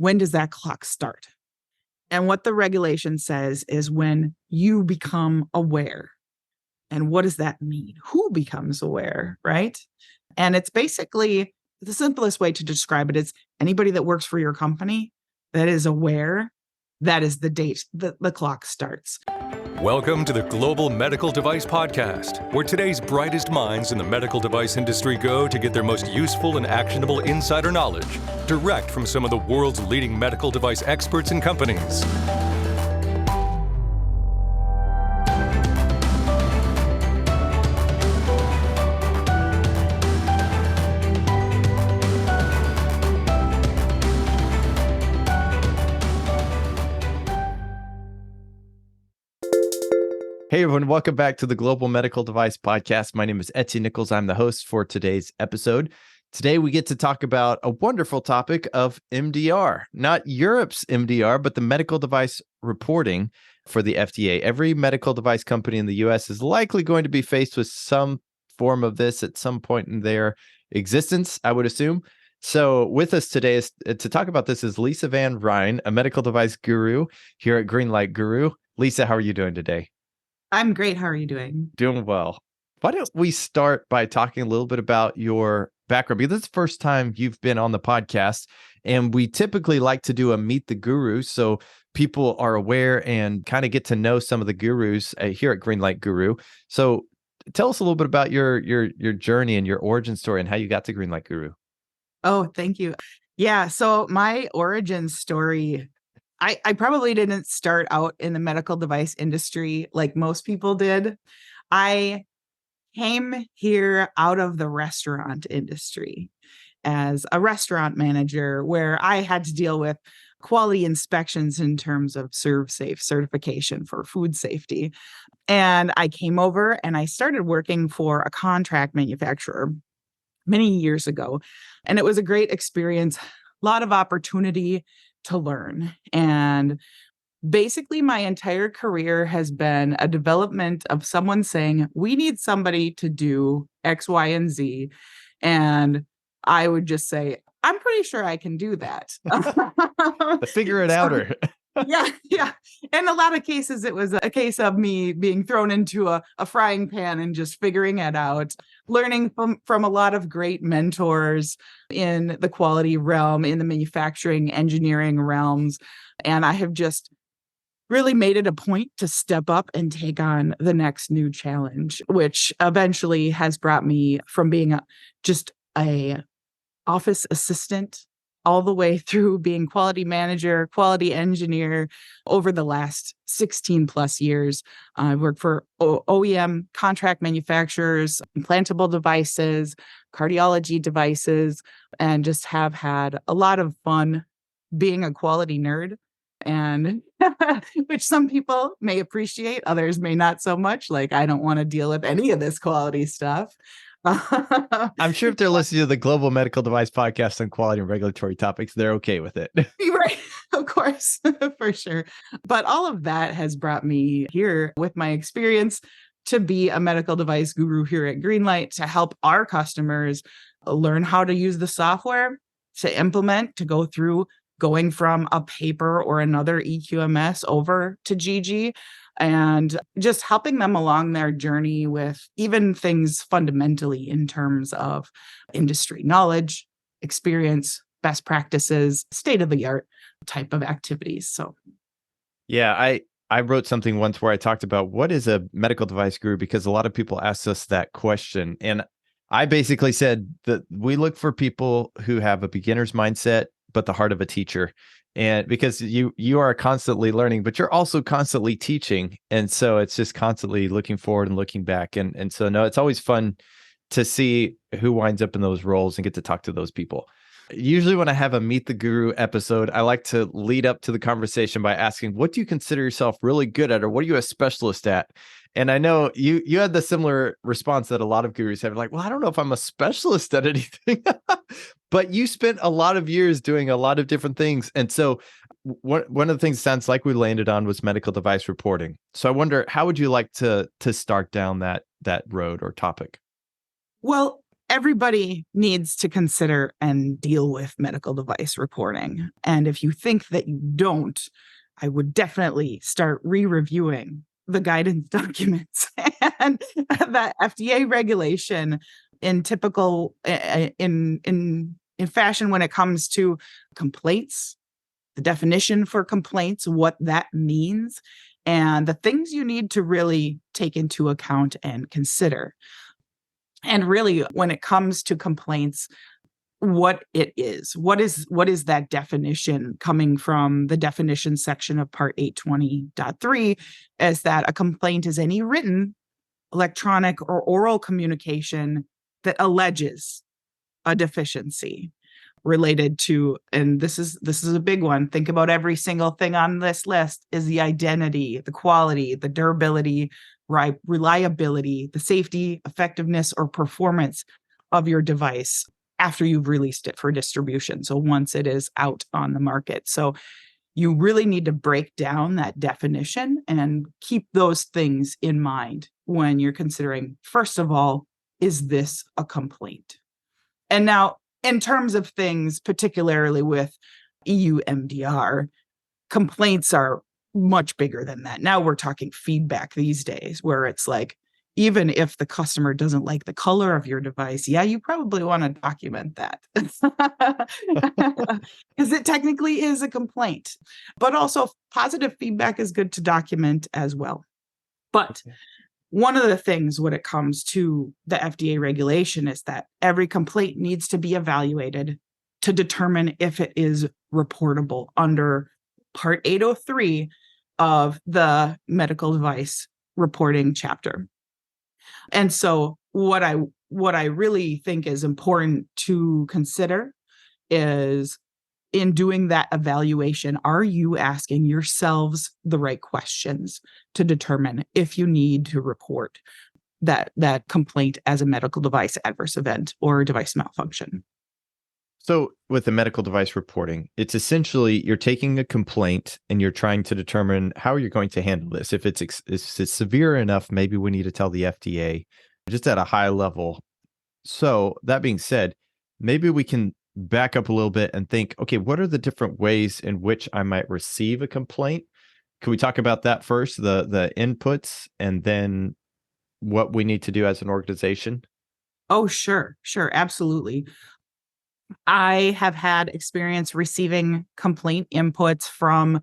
when does that clock start? And what the regulation says is when you become aware. And what does that mean? Who becomes aware, right? And it's basically the simplest way to describe it is anybody that works for your company that is aware, that is the date that the clock starts. Welcome to the Global Medical Device Podcast, where today's brightest minds in the medical device industry go to get their most useful and actionable insider knowledge, direct from some of the world's leading medical device experts and companies. Hey everyone, welcome back to the Global Medical Device Podcast. My name is Etienne Nichols. I'm the host for today's episode. Today we get to talk about a wonderful topic of MDR, not Europe's MDR, but the medical device reporting for the FDA. Every medical device company in the US is likely going to be faced with some form of this at some point in their existence, I would assume. So with us today is, to talk about this is Lisa Van Ryn, a medical device guru here at Greenlight Guru. Lisa, how are you doing today? I'm great. How are you doing? Doing well. Why don't we start by talking a little bit about your background? Because this is the first time you've been on the podcast, and we typically like to do a Meet the Guru so people are aware and kind of get to know some of the gurus here at Greenlight Guru. So tell us a little bit about your journey and your origin story and how you got to Greenlight Guru. Oh, thank you. Yeah. So my origin story, I probably didn't start out in the medical device industry like most people did. I came here out of the restaurant industry as a restaurant manager where I had to deal with quality inspections in terms of ServSafe certification for food safety. And I came over and I started working for a contract manufacturer many years ago. And it was a great experience, a lot of opportunity to learn. And basically my entire career has been a development of someone saying, we need somebody to do X, Y, and Z. And I would just say, I'm pretty sure I can do that. Figure it out. Yeah. In a lot of cases, it was a case of me being thrown into a frying pan and just figuring it out, learning from a lot of great mentors in the quality realm, in the manufacturing, engineering realms. And I have just really made it a point to step up and take on the next new challenge, which eventually has brought me from being just a office assistant all the way through being quality manager, quality engineer over the last 16 plus years. I worked for OEM contract manufacturers, implantable devices, cardiology devices, and just have had a lot of fun being a quality nerd. And which some people may appreciate, others may not so much. Like, I don't want to deal with any of this quality stuff. I'm sure if they're listening to the Global Medical Device Podcast on quality and regulatory topics, they're okay with it. Right. Of course, for sure. But all of that has brought me here with my experience to be a medical device guru here at Greenlight to help our customers learn how to use the software, to implement, to go through going from a paper or another EQMS over to GG, and just helping them along their journey with even things fundamentally in terms of industry knowledge, experience, best practices, state-of-the-art type of activities. So, yeah, I wrote something once where I talked about what is a medical device guru, because a lot of people ask us that question. And I basically said that we look for people who have a beginner's mindset, but the heart of a teacher. And because you are constantly learning, but you're also constantly teaching. And so it's just constantly looking forward and looking back. And so, no, it's always fun to see who winds up in those roles and get to talk to those people. Usually when I have a Meet the Guru episode, I like to lead up to the conversation by asking, what do you consider yourself really good at? Or what are you a specialist at? And I know you had the similar response that a lot of gurus have, like, well, I don't know if I'm a specialist at anything, but you spent a lot of years doing a lot of different things. And so one of the things it sounds like we landed on was medical device reporting. So I wonder, how would you like to start down that road or topic? well, everybody needs to consider and deal with medical device reporting. And if you think that you don't, I would definitely start re-reviewing the guidance documents and the FDA regulation in typical in fashion when it comes to complaints, the definition for complaints, what that means, and the things you need to really take into account and consider. And really, when it comes to complaints, what it is. What is that definition coming from the definition section of Part 820.3 is that a complaint is any written, electronic, or oral communication that alleges a deficiency related to, and this is a big one. Think about every single thing on this list is the identity, the quality, the durability, reliability, the safety, effectiveness, or performance of your device after you've released it for distribution. So once it is out on the market. So you really need to break down that definition and keep those things in mind when you're considering, first of all, is this a complaint? And now, in terms of things, particularly with EU MDR, complaints are much bigger than that. Now we're talking feedback these days, where it's like, even if the customer doesn't like the color of your device, yeah, you probably want to document that because it technically is a complaint. But also positive feedback is good to document as well. But one of the things when it comes to the FDA regulation is that every complaint needs to be evaluated to determine if it is reportable under Part 803 of the medical device reporting chapter. And so what I really think is important to consider is, in doing that evaluation, are you asking yourselves the right questions to determine if you need to report that complaint as a medical device adverse event or device malfunction? So with the medical device reporting, it's essentially you're taking a complaint and you're trying to determine how you're going to handle this. If it's severe enough, maybe we need to tell the FDA just at a high level. So that being said, maybe we can back up a little bit and think, okay, what are the different ways in which I might receive a complaint? Can we talk about that first, the inputs, and then what we need to do as an organization? Oh, sure, absolutely. I have had experience receiving complaint inputs from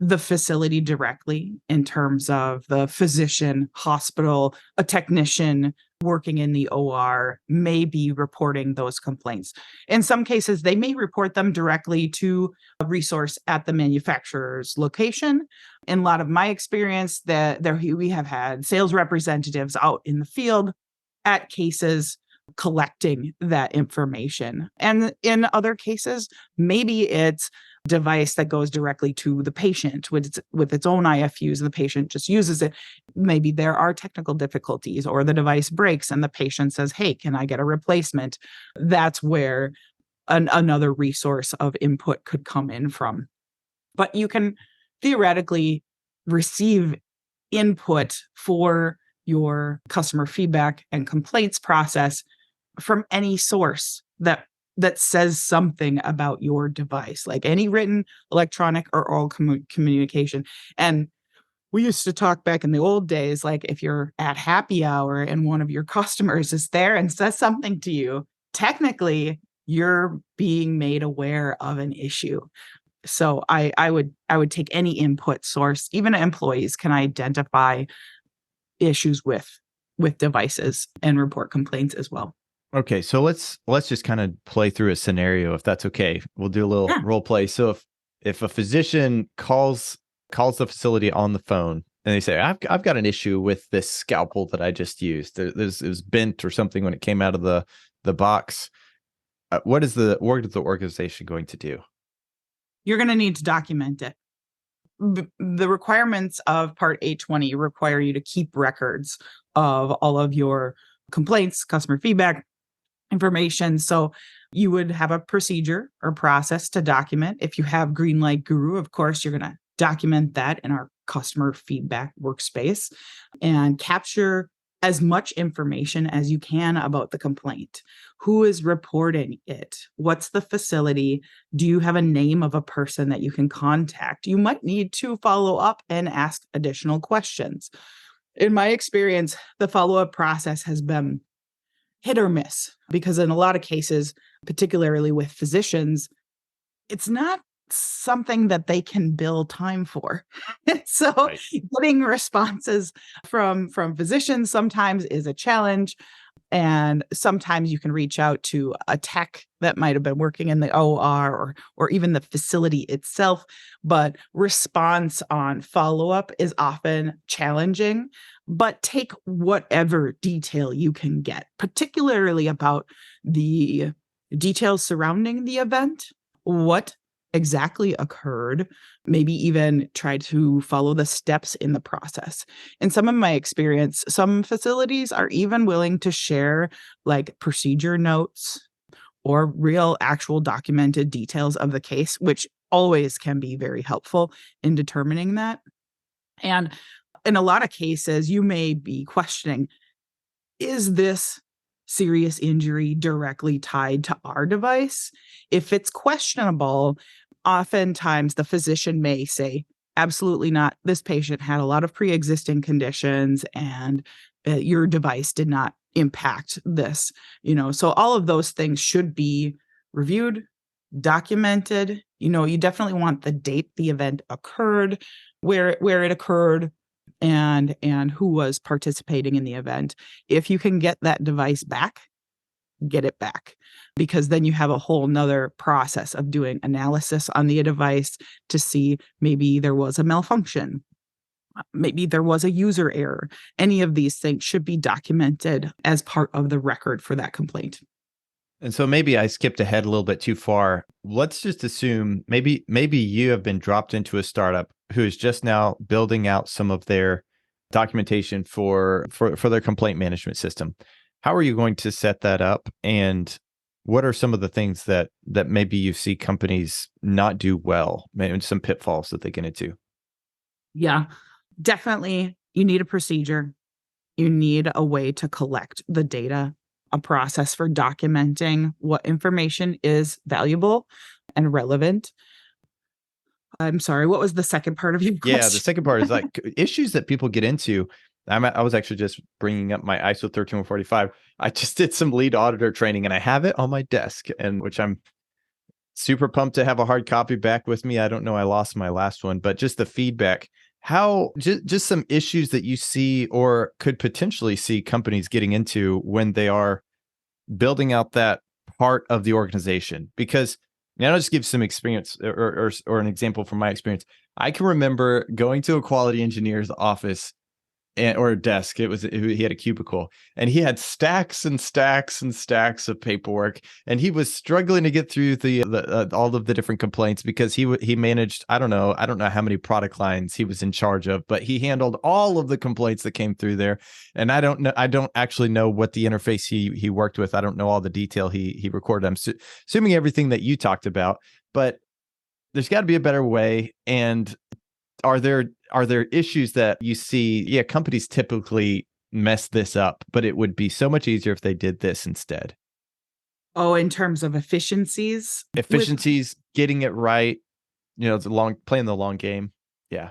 the facility directly in terms of the physician, hospital, a technician working in the OR may be reporting those complaints. In some cases, they may report them directly to a resource at the manufacturer's location. In a lot of my experience, we have had sales representatives out in the field at cases collecting that information. And in other cases, maybe it's a device that goes directly to the patient with its own IFUs, and the patient just uses it. Maybe there are technical difficulties or the device breaks and the patient says, hey, can I get a replacement? That's where another resource of input could come in from. But you can theoretically receive input for your customer feedback and complaints process from any source that says something about your device, like any written, electronic, or oral communication. And we used to talk back in the old days, like if you're at happy hour and one of your customers is there and says something to you, technically you're being made aware of an issue. So I would take any input source. Even employees can identify issues with devices and report complaints as well. Okay, so let's just kind of play through a scenario, if that's okay. We'll do a little role play. So if a physician calls the facility on the phone and they say, I've got an issue with this scalpel that I just used. It was bent or something when it came out of the box. What is the organization going to do? You're going to need to document it. The requirements of Part 820 require you to keep records of all of your complaints, customer feedback, information. So you would have a procedure or process to document. If you have Greenlight Guru, of course, you're going to document that in our customer feedback workspace and capture as much information as you can about the complaint. Who is reporting it? What's the facility? Do you have a name of a person that you can contact? You might need to follow up and ask additional questions. In my experience, the follow-up process has been hit or miss because in a lot of cases, particularly with physicians, it's not something that they can bill time for. So Right. getting responses from physicians sometimes is a challenge. And sometimes you can reach out to a tech that might have been working in the OR or even the facility itself. But response on follow-up is often challenging. But take whatever detail you can get, particularly about the details surrounding the event, what exactly occurred, maybe even try to follow the steps in the process. In some of my experience, some facilities are even willing to share like procedure notes or real actual documented details of the case, which always can be very helpful in determining that. And in a lot of cases, you may be questioning, is this serious injury directly tied to our device? If it's questionable, oftentimes the physician may say, absolutely not. This patient had a lot of pre-existing conditions and your device did not impact this. So all of those things should be reviewed, documented. You definitely want the date the event occurred, where it occurred, and who was participating in the event. If you can get that device back, get it back, because then you have a whole nother process of doing analysis on the device to see maybe there was a malfunction. Maybe there was a user error. Any of these things should be documented as part of the record for that complaint. And so maybe I skipped ahead a little bit too far. Let's just assume maybe you have been dropped into a startup who is just now building out some of their documentation for their complaint management system. How are you going to set that up? And what are some of the things that maybe you see companies not do well, maybe some pitfalls that they get into? Yeah, definitely. You need a procedure. You need a way to collect the data, a process for documenting what information is valuable and relevant. I'm sorry, what was the second part of your question? Yeah, the second part is like issues that people get into. I was actually just bringing up my ISO 13145. I just did some lead auditor training and I have it on my desk, and which I'm super pumped to have a hard copy back with me. I don't know, I lost my last one, but just the feedback, how just some issues that you see or could potentially see companies getting into when they are building out that part of the organization. Because I'll just give some experience or an example from my experience. I can remember going to a quality engineer's office or a desk. He had a cubicle and he had stacks and stacks and stacks of paperwork, and he was struggling to get through the all of the different complaints because he managed, I don't know how many product lines he was in charge of, but he handled all of the complaints that came through there. And I don't actually know what the interface he worked with. I don't know all the detail he recorded. I'm assuming everything that you talked about, but there's got to be a better way. And are there issues that you see? Yeah, companies typically mess this up, but it would be so much easier if they did this instead. Oh, in terms of efficiencies? Getting it right, it's playing the long game. Yeah.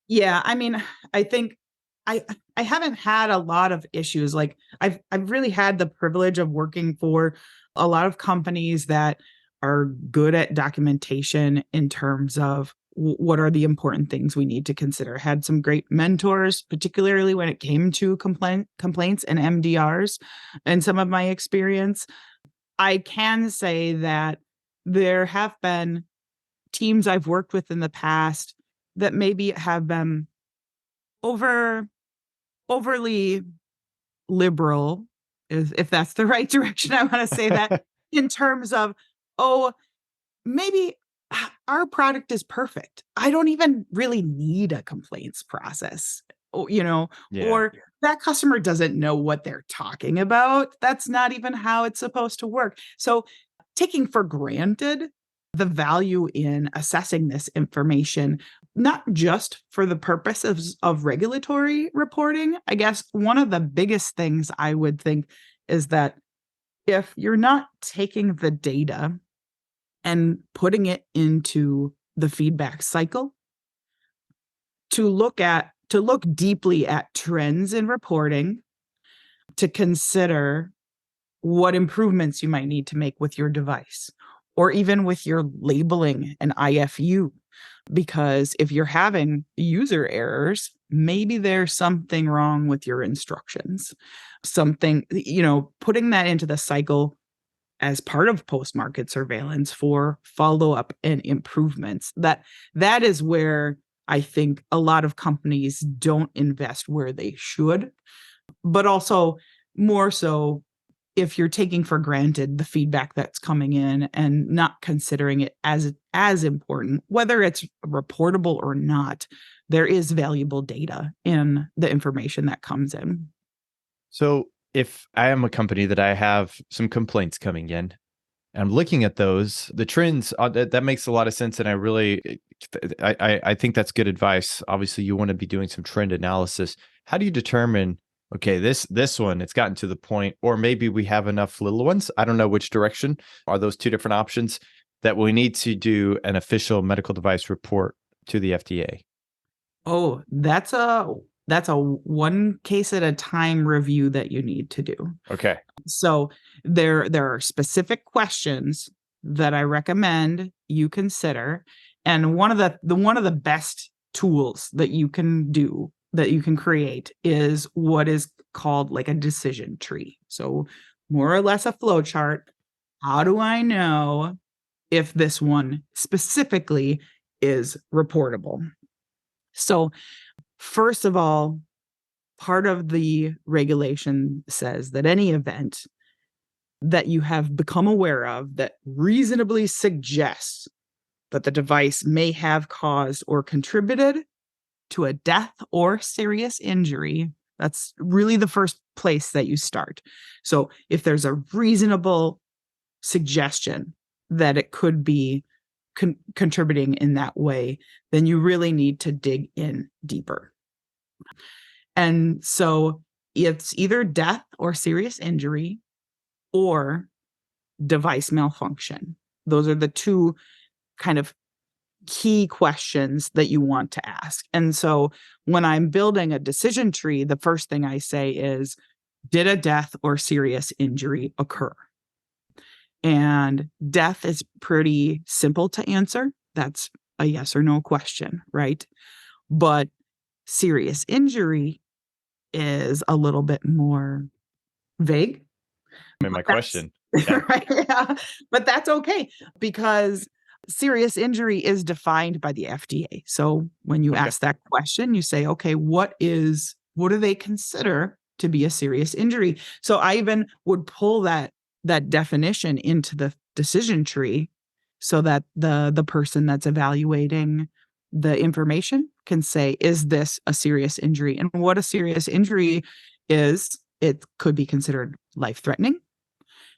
Yeah, I mean, I think I haven't had a lot of issues. Like I've really had the privilege of working for a lot of companies that are good at documentation in terms of what are the important things we need to consider. Had some great mentors, particularly when it came to complaints and MDRs. And some of my experience, I can say that there have been teams I've worked with in the past that maybe have been overly liberal, if that's the right direction I want to say that, in terms of, oh, maybe our product is perfect. I don't even really need a complaints process, Yeah. or that customer doesn't know what they're talking about. That's not even how it's supposed to work. So taking for granted the value in assessing this information not just for the purposes of regulatory reporting. I guess one of the biggest things I would think is that if you're not taking the data and putting it into the feedback cycle to look deeply at trends in reporting, to consider what improvements you might need to make with your device or even with your labeling and IFU. Because if you're having user errors, maybe there's something wrong with your instructions. Something, putting that into the cycle as part of post-market surveillance for follow-up and improvements. That is where I think a lot of companies don't invest where they should, but also more so if you're taking for granted the feedback that's coming in and not considering it as important, whether it's reportable or not, there is valuable data in the information that comes in. So if I am a company that I have some complaints coming in, and I'm looking at those, the trends, that makes a lot of sense. And I think that's good advice. Obviously, you want to be doing some trend analysis. How do you determine, okay, this one, it's gotten to the point, or maybe we have enough little ones. I don't know which direction. Are those two different options that we need to do an official medical device report to the FDA? Oh, that's a one case at a time review that you need to do. Okay. So there are specific questions that I recommend you consider. And one of the best tools that you can do, that you can create, is what is called like a decision tree. So more or less a flow chart. How do I know if this one specifically is reportable? So first of all, part of the regulation says that any event that you have become aware of that reasonably suggests that the device may have caused or contributed to a death or serious injury, that's really the first place that you start. So if there's a reasonable suggestion that it could be contributing in that way, then you really need to dig in deeper. And so it's either death or serious injury or device malfunction. Those are the two kind of key questions that you want to ask. And so when I'm building a decision tree, the first thing I say is, did a death or serious injury occur? And death is pretty simple to answer. That's a yes or no question, right? But serious injury is a little bit more vague. My question. Yeah. Right? Yeah. But that's okay, because serious injury is defined by the FDA. So when you ask that question, you say, okay, what do they consider to be a serious injury? So I even would pull that definition into the decision tree so that the person that's evaluating the information can say, is this a serious injury? And what a serious injury is, it could be considered life-threatening.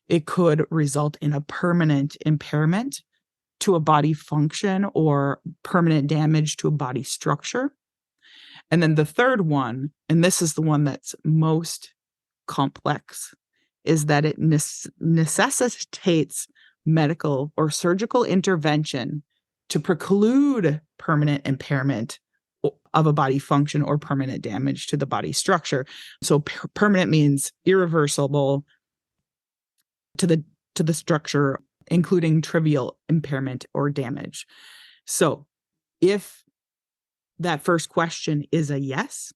It could result in a permanent impairment to a body function or permanent damage to a body structure. And then the third one, and this is the one that's most complex, is that it necessitates medical or surgical intervention to preclude permanent impairment of a body function or permanent damage to the body structure. So permanent means irreversible to the structure, including trivial impairment or damage. So if that first question is a yes,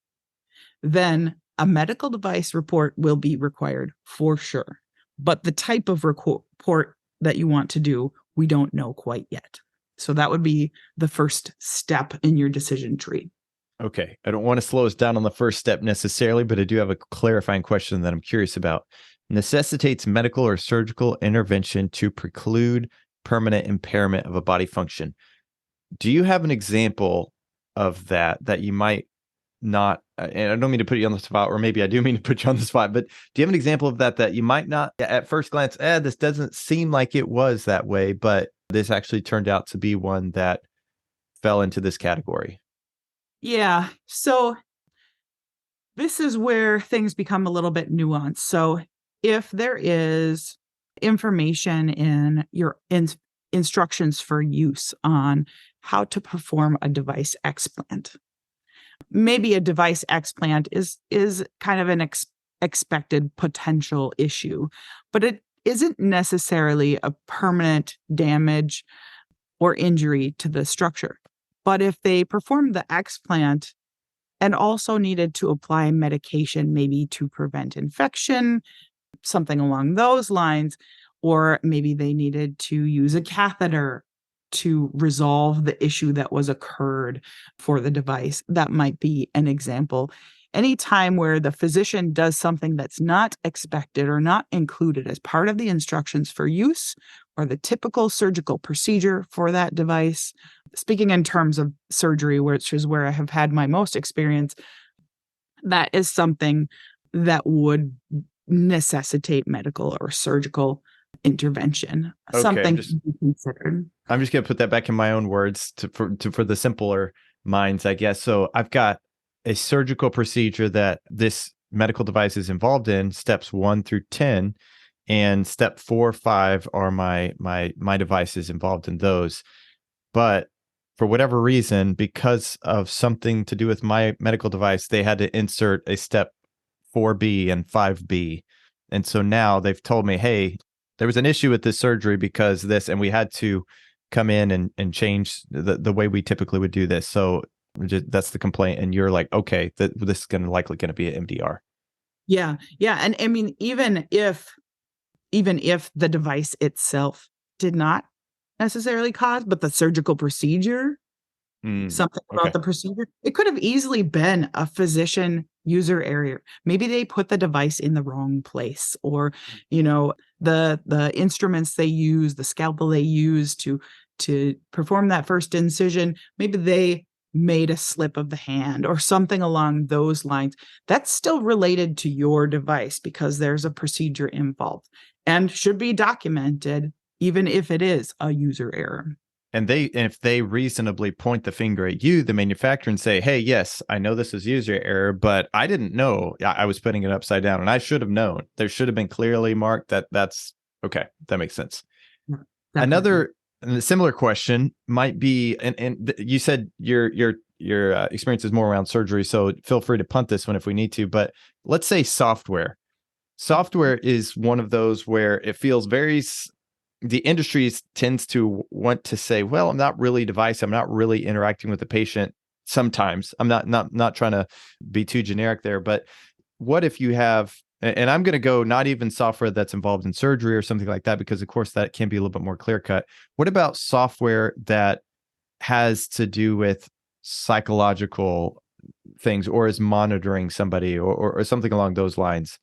then a medical device report will be required for sure. But the type of report that you want to do, we don't know quite yet. So that would be the first step in your decision tree. Okay. I don't want to slow us down on the first step necessarily, but I do have a clarifying question that I'm curious about. Necessitates medical or surgical intervention to preclude permanent impairment of a body function. Do you have an example of that you might not, and I don't mean to put you on the spot, or maybe I do mean to put you on the spot, but do you have an example of that you might not at first glance, this doesn't seem like it was that way, but this actually turned out to be one that fell into this category? Yeah. So this is where things become a little bit nuanced. So if there is information in your instructions for use on how to perform a device explant, maybe a device explant is kind of an expected potential issue, but it isn't necessarily a permanent damage or injury to the structure. But if they performed the explant and also needed to apply medication, maybe to prevent infection, something along those lines, or maybe they needed to use a catheter to resolve the issue that was occurred for the device. That might be an example. Anytime where the physician does something that's not expected or not included as part of the instructions for use or the typical surgical procedure for that device, speaking in terms of surgery, which is where I have had my most experience, that is something that would necessitate medical or surgical intervention, Okay, something to be considered. I'm just going to put that back in my own words for the simpler minds, I guess. So I've got a surgical procedure that this medical device is involved in, steps 1 through 10, and step 4, 5 are my devices involved in those. But for whatever reason, because of something to do with my medical device, they had to insert a step 4B and 5B. And so now they've told me, hey, there was an issue with this surgery because this, and we had to come in and change the way we typically would do this. So that's the complaint. And you're like, okay, this is likely going to be an MDR. Yeah. Yeah. And I mean, even if the device itself did not necessarily cause, but the surgical procedure, something about the procedure, it could have easily been a physician user error. Maybe they put the device in the wrong place, or, the instruments they use, the scalpel they use to perform that first incision, maybe they made a slip of the hand or something along those lines. That's still related to your device because there's a procedure involved and should be documented, even if it is a user error. And if they reasonably point the finger at you, the manufacturer, and say, hey, yes, I know this is user error, but I didn't know I was putting it upside down and I should have known. There should have been clearly marked that's okay. That makes sense. Definitely. Another similar question might be, and you said your experience is more around surgery, so feel free to punt this one if we need to, but let's say software. Software is one of those where it feels the industry tends to want to say, well, I'm not really a device. I'm not really interacting with the patient. Sometimes I'm not trying to be too generic there, but what if you have, and I'm going to go not even software that's involved in surgery or something like that, because of course that can be a little bit more clear cut. What about software that has to do with psychological things or is monitoring somebody or something along those lines?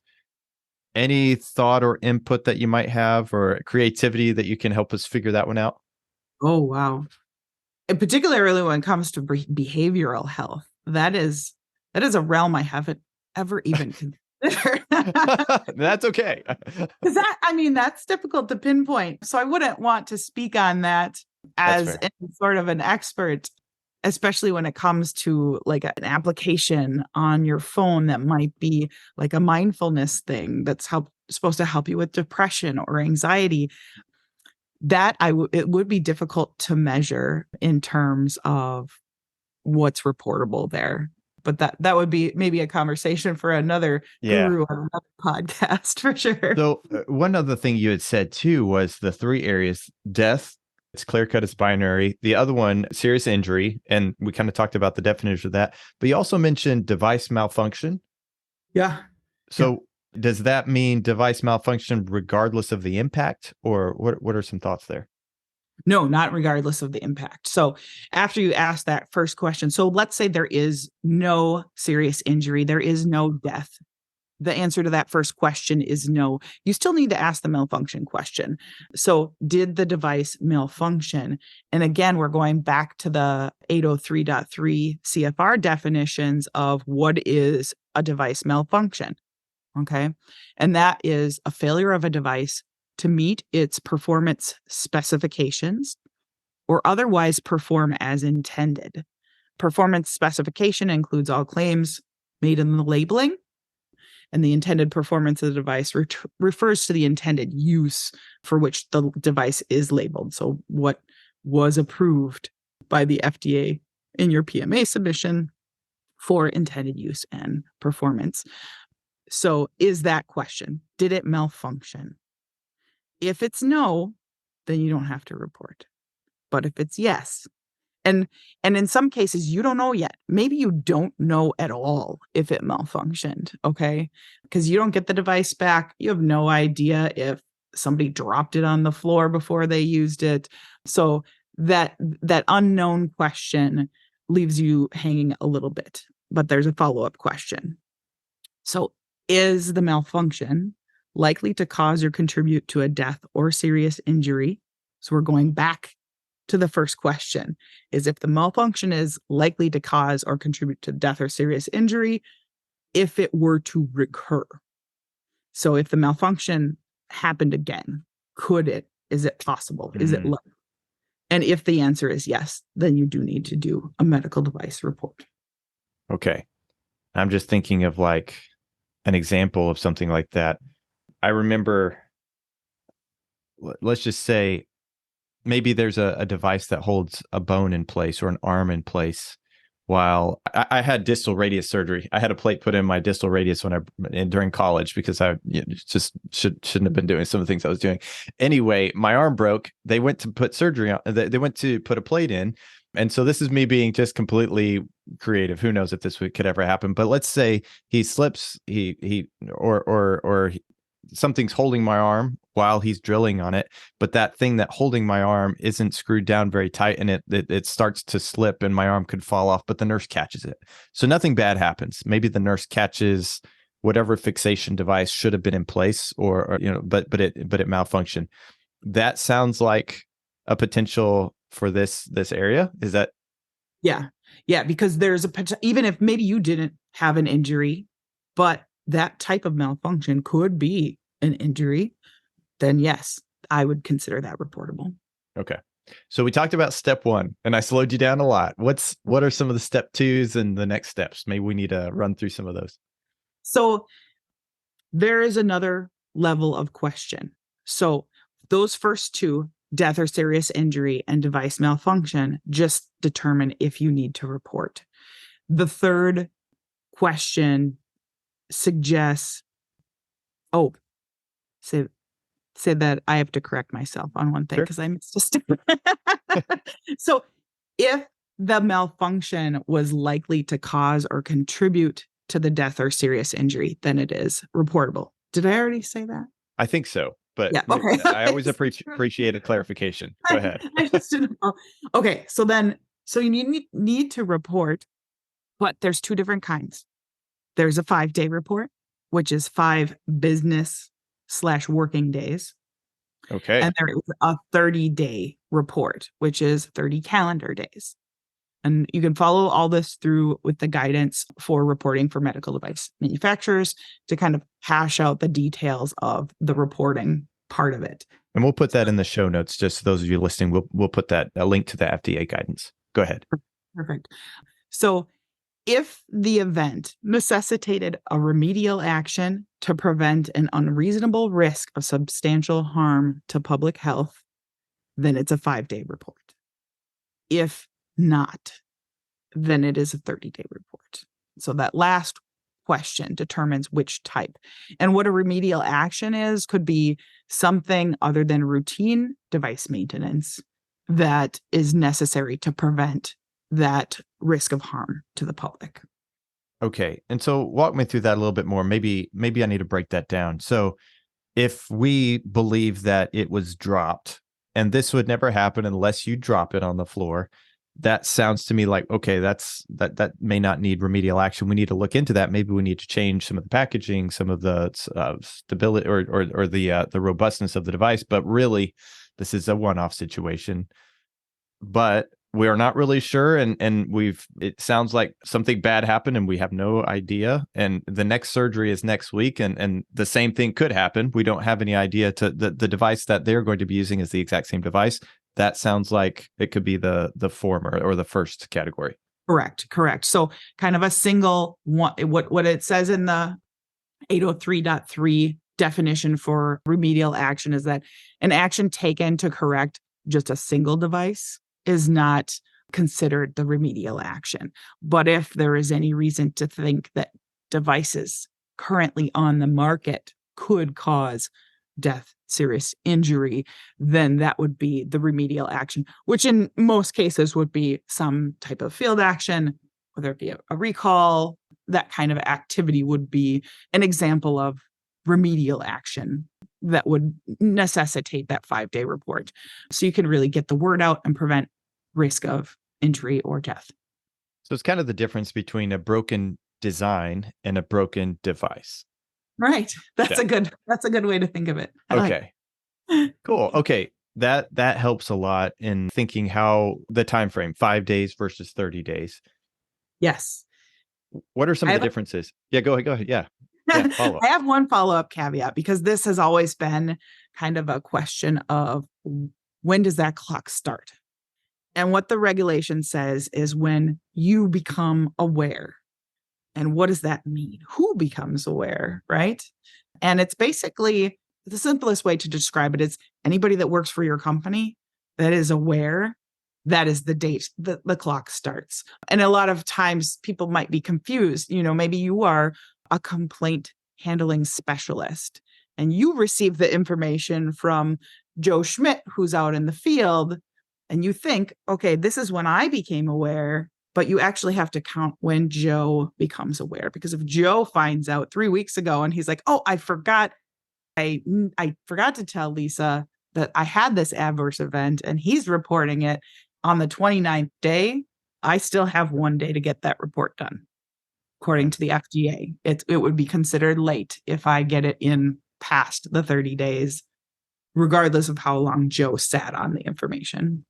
Any thought or input that you might have or creativity that you can help us figure that one out? Oh, wow. And particularly when it comes to behavioral health, that is a realm I haven't ever even considered. That's okay. Because that's difficult to pinpoint. So I wouldn't want to speak on that as any sort of an expert, especially when it comes to like an application on your phone that might be like a mindfulness thing that's supposed to help you with depression or anxiety. That it would be difficult to measure in terms of what's reportable there. But that would be maybe a conversation for another guru on another podcast for sure. So one other thing you had said too was the 3 areas: death. It's clear cut, it's binary. The other one, serious injury. And we kind of talked about the definition of that, but you also mentioned device malfunction. Yeah. So does that mean device malfunction regardless of the impact, or what are some thoughts there? No, not regardless of the impact. So after you ask that first question, so let's say there is no serious injury, there is no death. The answer to that first question is no. You still need to ask the malfunction question. So did the device malfunction? And again, we're going back to the 803.3 CFR definitions of what is a device malfunction. Okay. And that is a failure of a device to meet its performance specifications or otherwise perform as intended. performance specification includes all claims made in the labeling, and the intended performance of the device refers to the intended use for which the device is labeled. So what was approved by the FDA in your PMA submission for intended use and performance. So is that question, did it malfunction? If it's no, then you don't have to report. But if it's yes, and in some cases, you don't know yet. Maybe you don't know at all if it malfunctioned, okay? Because you don't get the device back. You have no idea if somebody dropped it on the floor before they used it. So that unknown question leaves you hanging a little bit. But there's a follow-up question. So is the malfunction likely to cause or contribute to a death or serious injury? So we're going back to the first question, is if the malfunction is likely to cause or contribute to death or serious injury if it were to recur. So if the malfunction happened again, is it possible? Is it likely? And if the answer is yes, then you do need to do a medical device report. Okay. I'm just thinking of like an example of something like that. I remember, let's just say, maybe there's a device that holds a bone in place or an arm in place. While I had distal radius surgery, I had a plate put in my distal radius during college because I just shouldn't have been doing some of the things I was doing. Anyway, my arm broke. They went to put surgery on. They went to put a plate in, and so this is me being just completely creative. Who knows if this could ever happen? But let's say he slips, or something's holding my arm while he's drilling on it, but that thing that holding my arm isn't screwed down very tight, and it starts to slip and my arm could fall off, but the nurse catches it. So nothing bad happens. Maybe the nurse catches whatever fixation device should have been in place, or but it malfunctioned. That sounds like a potential for this area. Is that? Yeah, because there's even if maybe you didn't have an injury, but that type of malfunction could be an injury, then yes, I would consider that reportable. Okay. So we talked about step 1 and I slowed you down a lot. What are some of the step 2s and the next steps? Maybe we need to run through some of those. So there is another level of question. So those first two, death or serious injury and device malfunction, just determine if you need to report. The third question suggests, say that I have to correct myself on one thing because I missed a step. So if the malfunction was likely to cause or contribute to the death or serious injury, then it is reportable. Did I already say that? I think so, but yeah, okay. I always appreciate a clarification. Go ahead. I just didn't know. Okay, so you need to report, but there's two different kinds. There's a 5-day report, which is 5 business/working days. Okay. And there is a 30-day report, which is 30 calendar days. And you can follow all this through with the guidance for reporting for medical device manufacturers to kind of hash out the details of the reporting part of it. And we'll put that in the show notes, just so those of you listening, we'll put a link to the FDA guidance. Go ahead. Perfect. So if the event necessitated a remedial action to prevent an unreasonable risk of substantial harm to public health, then it's a 5-day report. If not, then it is a 30-day report. So that last question determines which type. And what a remedial action is could be something other than routine device maintenance that is necessary to prevent that risk of harm to the public. Okay. And so walk me through that a little bit more. Maybe I need to break that down. So if we believe that it was dropped, and this would never happen unless you drop it on the floor, that sounds to me like, okay, that may not need remedial action. We need to look into that. Maybe we need to change some of the packaging, some of the stability or the robustness of the device. But really, this is a one-off situation. But we are not really sure, and it sounds like something bad happened and we have no idea. And the next surgery is next week, and the same thing could happen. We don't have any idea. To the device that they're going to be using is the exact same device. That sounds like it could be the former or the first category. Correct. So kind of a single one, what it says in the 803.3 definition for remedial action is that an action taken to correct just a single device is not considered the remedial action. But if there is any reason to think that devices currently on the market could cause death, serious injury, then that would be the remedial action, which in most cases would be some type of field action, whether it be a recall. That kind of activity would be an example of remedial action that would necessitate that 5-day report. So you can really get the word out and prevent risk of injury or death. So it's kind of the difference between a broken design and a broken device. Right. That's a good way to think of it. Okay. Cool. Okay. That helps a lot in thinking how the time frame, 5 days versus 30 days. Yes. What are some of the differences? Yeah, go ahead. Yeah. Follow up. I have one follow-up caveat because this has always been kind of a question of when does that clock start? And what the regulation says is when you become aware. And what does that mean? Who becomes aware, right? And it's basically the simplest way to describe it is anybody that works for your company that is aware, that is the date that the clock starts. And a lot of times people might be confused. Maybe you are a complaint handling specialist and you receive the information from Joe Schmidt, who's out in the field, and you think, okay, this is when I became aware. But you actually have to count when Joe becomes aware, because if Joe finds out 3 weeks ago and he's like, oh, I forgot to tell Lisa that I had this adverse event and he's reporting it on the 29th day, I still have 1 day to get that report done. According to the FDA, it would be considered late if I get it in past the 30 days, regardless of how long Joe sat on the information.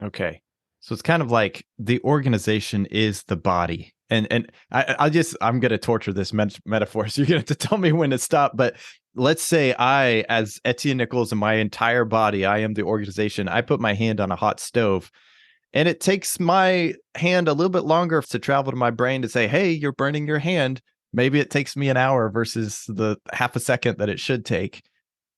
Okay. So it's kind of like the organization is the body. And I'm going to torture this metaphor. So you're going to have to tell me when to stop. But let's say I, as Etienne Nichols, and my entire body, I am the organization. I put my hand on a hot stove and it takes my hand a little bit longer to travel to my brain to say, hey, you're burning your hand. Maybe it takes me an hour versus the half a second that it should take.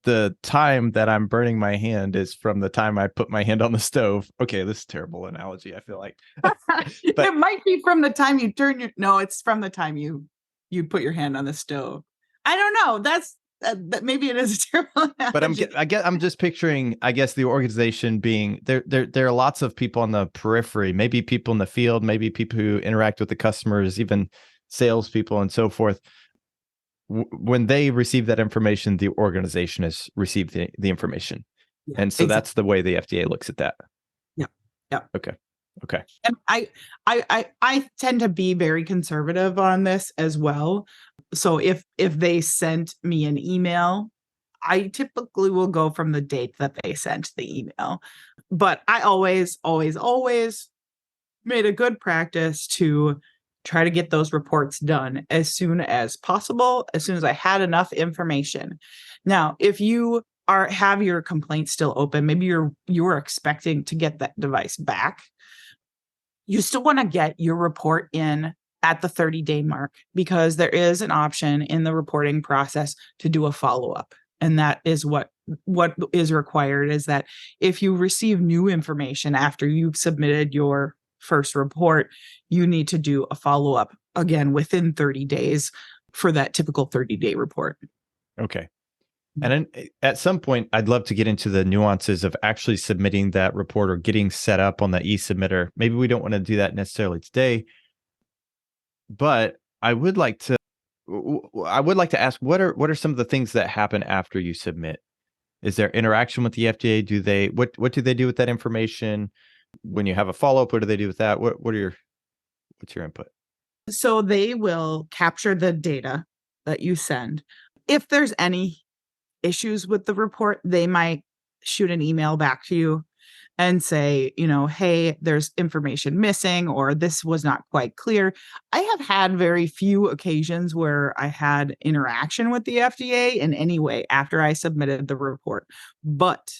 The time that I'm burning my hand is from the time I put my hand on the stove. Okay, this is a terrible analogy, I feel like. But it might be from the time you it's from the time you put your hand on the stove. I don't know. That's maybe it is a terrible analogy. But I'm just picturing, I guess, the organization being there are lots of people on the periphery, maybe people in the field, maybe people who interact with the customers, even salespeople and so forth. When they receive that information, the organization has received the information. Yeah, and so that's the way the FDA looks at that. Yeah. Okay. And I tend to be very conservative on this as well. So if they sent me an email, I typically will go from the date that they sent the email. But I always made a good practice to try to get those reports done as soon as possible, as soon as I had enough information. Now, if you have your complaint still open, maybe you're expecting to get that device back, you still want to get your report in at the 30-day mark, because there is an option in the reporting process to do a follow-up. And that is what is required, is that if you receive new information after you've submitted your first report, you need to do a follow-up again within 30 days for that typical 30-day report. Okay. And then at some point, I'd love to get into the nuances of actually submitting that report or getting set up on the e-submitter. Maybe we don't want to do that necessarily today, but I would like to ask, what are some of the things that happen after you submit? Is there interaction with the FDA? What do they do with that information? When you have a follow-up, what do they do with that? What's your input? So they will capture the data that you send. If there's any issues with the report, they might shoot an email back to you and say, hey, there's information missing, or this was not quite clear. I have had very few occasions where I had interaction with the FDA in any way after I submitted the report. But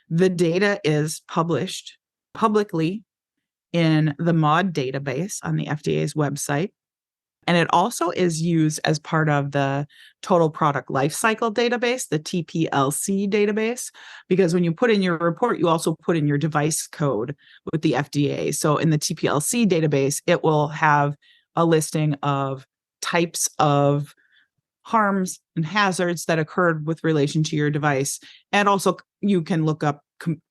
the data is published publicly in the MAUDE database on the FDA's website. And it also is used as part of the Total Product Lifecycle database, the TPLC database, because when you put in your report, you also put in your device code with the FDA. So in the TPLC database, it will have a listing of types of harms and hazards that occurred with relation to your device. And also you can look up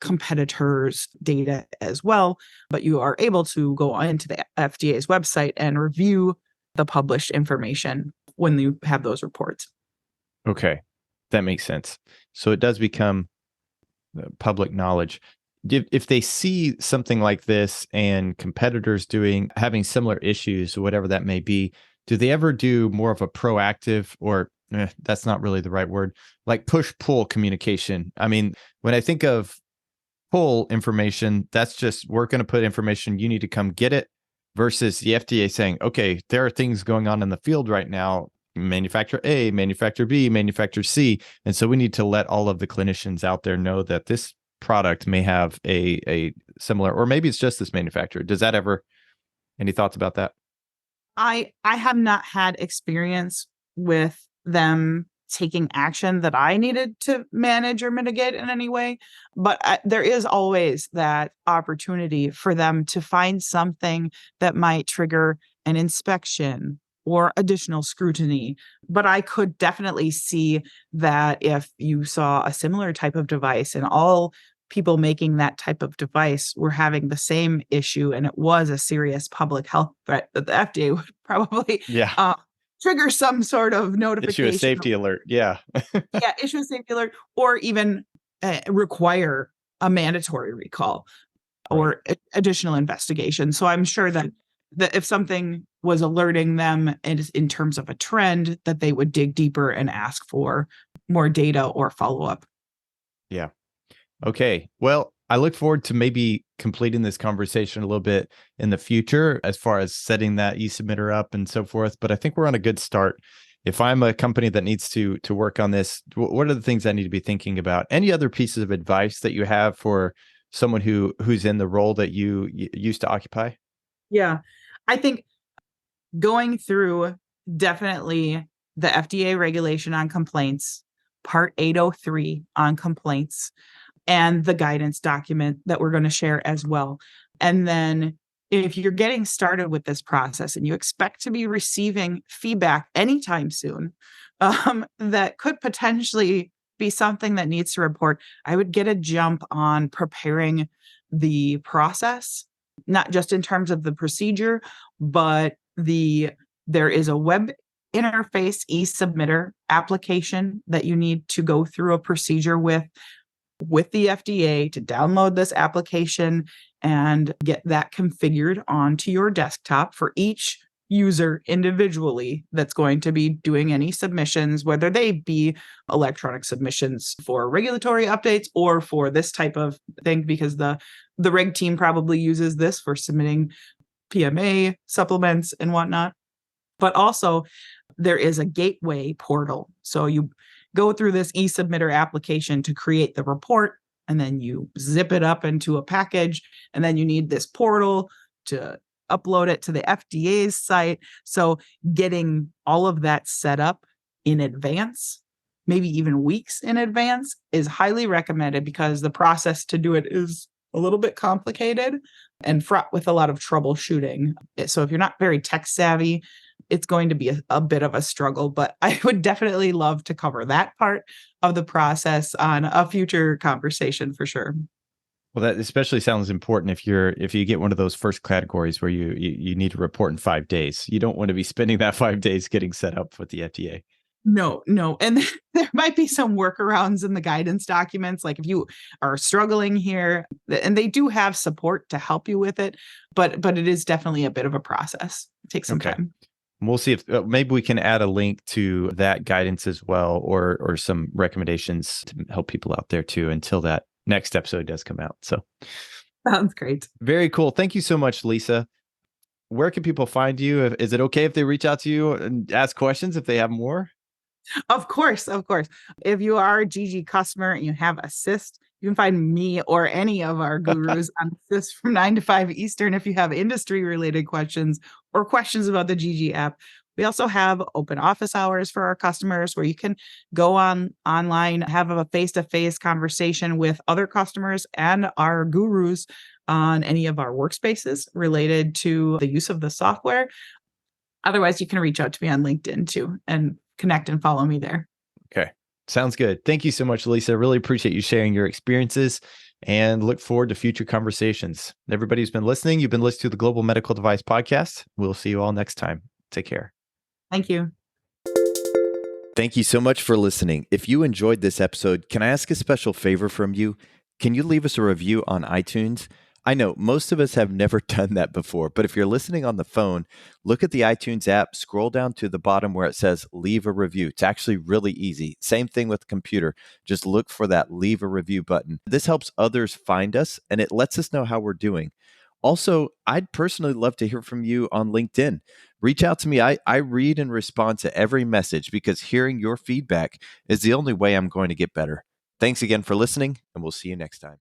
competitors' data as well, but you are able to go into the FDA's website and review the published information when you have those reports. Okay, that makes sense. So it does become public knowledge. If they see something like this and competitors having similar issues, or whatever that may be, do they ever do more of a proactive, or that's not really the right word, like push-pull communication? I mean, when I think of pull information, that's just, we're going to put information, you need to come get it, versus the FDA saying, okay, there are things going on in the field right now, manufacturer A, manufacturer B, manufacturer C. And so we need to let all of the clinicians out there know that this product may have a similar, or maybe it's just this manufacturer. Does that ever, any thoughts about that? I have not had experience with them taking action that I needed to manage or mitigate in any way, but there is always that opportunity for them to find something that might trigger an inspection or additional scrutiny. But I could definitely see that if you saw a similar type of device and all people making that type of device were having the same issue and it was a serious public health threat, that the FDA would probably trigger some sort of notification. Issue a safety alert. Yeah. Issue a safety alert, or even require a mandatory recall or additional investigation. So I'm sure that if something was alerting them in terms of a trend, that they would dig deeper and ask for more data or follow-up. Yeah. Okay. Well, I look forward to maybe completing this conversation a little bit in the future as far as setting that e-submitter up and so forth. But I think we're on a good start. If I'm a company that needs to work on this, what are the things I need to be thinking about? Any other pieces of advice that you have for someone who's in the role that you used to occupy? Yeah, I think going through definitely the FDA regulation on complaints, Part 803 on complaints, and the guidance document that we're going to share as well. And then if you're getting started with this process and you expect to be receiving feedback anytime soon, that could potentially be something that needs to report, I would get a jump on preparing the process, not just in terms of the procedure, but there is a web interface e-submitter application that you need to go through a procedure with the FDA to download this application and get that configured onto your desktop for each user individually that's going to be doing any submissions, whether they be electronic submissions for regulatory updates or for this type of thing, because the reg team probably uses this for submitting PMA supplements and whatnot. But also there is a gateway portal. So you go through this e-submitter application to create the report, and then you zip it up into a package, and then you need this portal to upload it to the FDA's site. So getting all of that set up in advance, maybe even weeks in advance, is highly recommended, because the process to do it is a little bit complicated and fraught with a lot of troubleshooting. So if you're not very tech savvy, it's going to be a bit of a struggle, but I would definitely love to cover that part of the process on a future conversation for sure. Well, that especially sounds important if you get one of those first categories where you need to report in 5 days. You don't want to be spending that 5 days getting set up with the FDA. No. And there might be some workarounds in the guidance documents. Like if you are struggling here, and they do have support to help you with it, but it is definitely a bit of a process. It takes some time. We'll see if maybe we can add a link to that guidance as well, or some recommendations to help people out there too, until that next episode does come out. So sounds great. Very cool. Thank you so much, Lisa. Where can people find you? Is it okay if they reach out to you and ask questions if they have more? Of course. If you are a GG customer and you have a cyst, You can find me or any of our gurus on this from 9 to 5 Eastern if you have industry related questions or questions about the GG app. We also have open office hours for our customers where you can go online, have a face-to-face conversation with other customers and our gurus on any of our workspaces related to the use of the software. Otherwise, you can reach out to me on LinkedIn too and connect and follow me there. Okay. Sounds good. Thank you so much, Lisa. Really appreciate you sharing your experiences and look forward to future conversations. Everybody who's been listening, you've been listening to the Global Medical Device Podcast. We'll see you all next time. Take care. Thank you. Thank you so much for listening. If you enjoyed this episode, can I ask a special favor from you? Can you leave us a review on iTunes? I know most of us have never done that before, but if you're listening on the phone, look at the iTunes app, scroll down to the bottom where it says leave a review. It's actually really easy. Same thing with the computer. Just look for that leave a review button. This helps others find us and it lets us know how we're doing. Also, I'd personally love to hear from you on LinkedIn. Reach out to me. I read and respond to every message because hearing your feedback is the only way I'm going to get better. Thanks again for listening, and we'll see you next time.